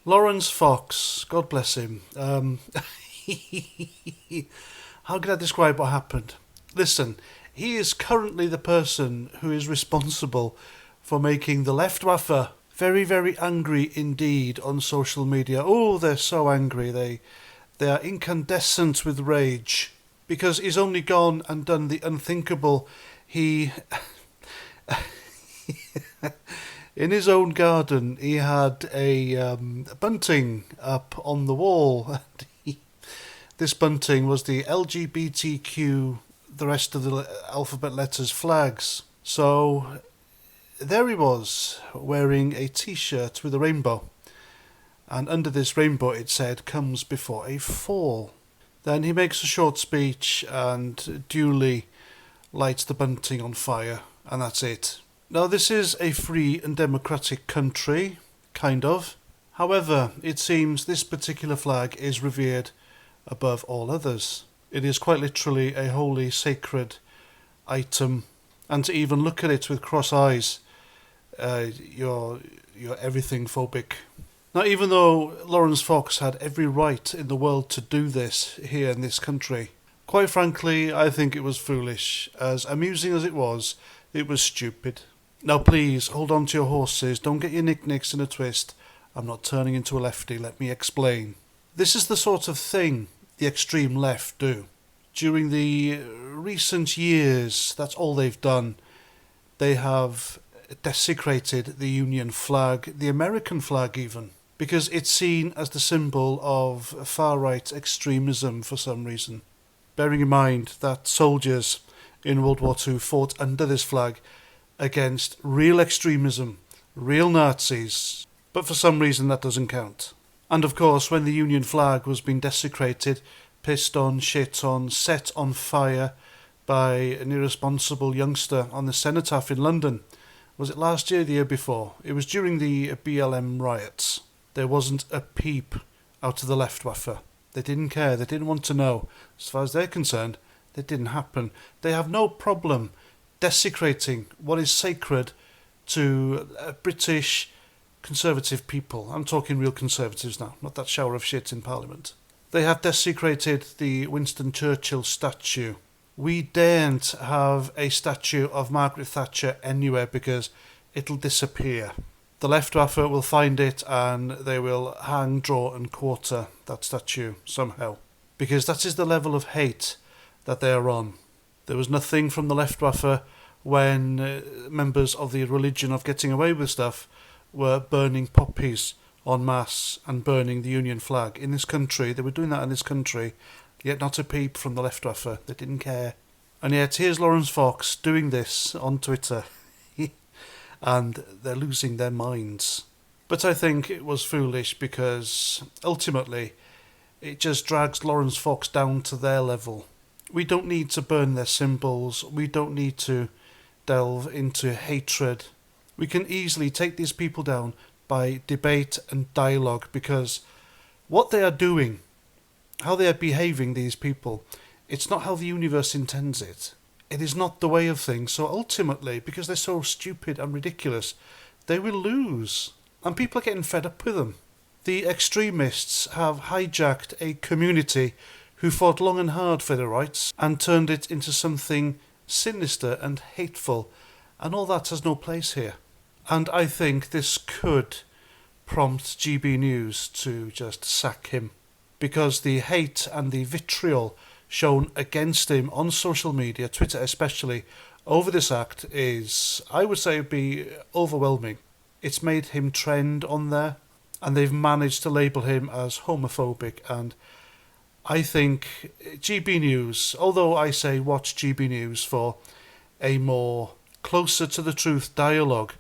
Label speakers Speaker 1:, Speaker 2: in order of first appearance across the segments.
Speaker 1: Lawrence Fox, God bless him. How can I describe what happened? Listen, he is currently the person who is responsible for making the Leftwaffe very, very angry indeed on social media. Oh, they're so angry. They are incandescent with rage because he's only gone and done the unthinkable. He in his own garden, he had a bunting up on the wall. This bunting was the LGBTQ, the rest of the alphabet letters flags. So there he was, wearing a t-shirt with a rainbow. And under this rainbow it said, "Comes before a fall." Then he makes a short speech and duly lights the bunting on fire, and that's it. Now, this is a free and democratic country, kind of. However, it seems this particular flag is revered above all others. It is quite literally a holy, sacred item, and to even look at it with cross eyes, you're everything phobic. Now, even though Lawrence Fox had every right in the world to do this here in this country, quite frankly, I think it was foolish. As amusing as it was stupid. Now please, hold on to your horses, don't get your knickknacks in a twist. I'm not turning into a lefty, let me explain. This is the sort of thing the extreme left do. During the recent years, that's all they've done. They have desecrated the Union flag, the American flag even, because it's seen as the symbol of far-right extremism for some reason. Bearing in mind that soldiers in World War II fought under this flag against real extremism, real Nazis, but for some reason that doesn't count. And of course, when the Union flag was being desecrated, pissed on, shit on, set on fire by an irresponsible youngster on the Cenotaph in London, was it last year or the year before? It was during the BLM riots. There wasn't a peep out of the Leftwaffe. They didn't care, they didn't want to know. As far as they're concerned, it didn't happen. They have no problem desecrating what is sacred to British conservative people. I'm talking real conservatives now, not that shower of shit in Parliament. They have desecrated the Winston Churchill statue. We daren't have a statue of Margaret Thatcher anywhere because it'll disappear. The Leftwaffe will find it and they will hang, draw and quarter that statue somehow. Because that is the level of hate that they are on. There was nothing from the Leftwaffe when members of the religion of getting away with stuff were burning poppies en masse and burning the Union flag. In this country, they were doing that in this country, yet not a peep from the Leftwaffe. They didn't care. And yet here's Lawrence Fox doing this on Twitter. And they're losing their minds. But I think it was foolish because ultimately it just drags Lawrence Fox down to their level. We don't need to burn their symbols. We don't need to delve into hatred. We can easily take these people down by debate and dialogue because what they are doing, how they are behaving, these people, it's not how the universe intends it. It is not the way of things. So ultimately, because they're so stupid and ridiculous, they will lose. And people are getting fed up with them. The extremists have hijacked a community who fought long and hard for their rights and turned it into something sinister and hateful. And all that has no place here. And I think this could prompt GB News to just sack him. Because the hate and the vitriol shown against him on social media, Twitter especially, over this act is, I would say, would be overwhelming. It's made him trend on there, and they've managed to label him as homophobic, and I think GB News, although I say watch GB News for a more closer to the truth dialogue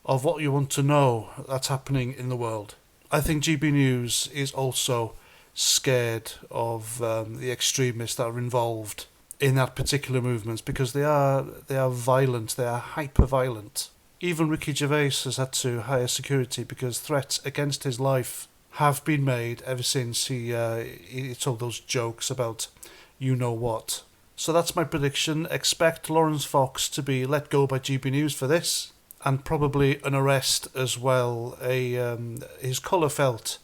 Speaker 1: of what you want to know that's happening in the world, I think GB News is also scared of the extremists that are involved in that particular movement because they are violent, they are hyper-violent. Even Ricky Gervais has had to hire security because threats against his life have been made ever since he told those jokes about you know what. So that's my prediction. Expect Lawrence Fox to be let go by GB News for this, and probably an arrest as well. His collar felt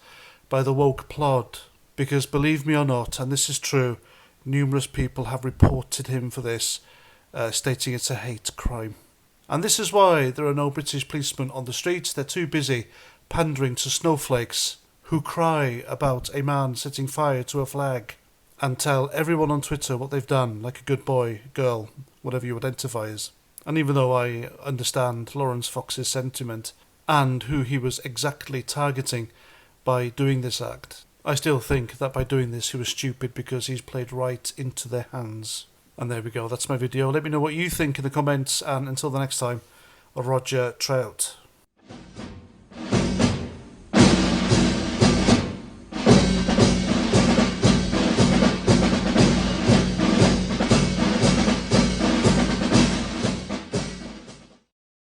Speaker 1: by the woke plod. Because believe me or not, and this is true, numerous people have reported him for this, stating it's a hate crime. And this is why there are no British policemen on the streets. They're too busy pandering to snowflakes who cry about a man setting fire to a flag and tell everyone on Twitter what they've done, like a good boy, girl, whatever you identify as. And even though I understand Lawrence Fox's sentiment and who he was exactly targeting by doing this act, I still think that by doing this he was stupid because he's played right into their hands. And there we go, that's my video. Let me know what you think in the comments, and until the next time, Roger Trout.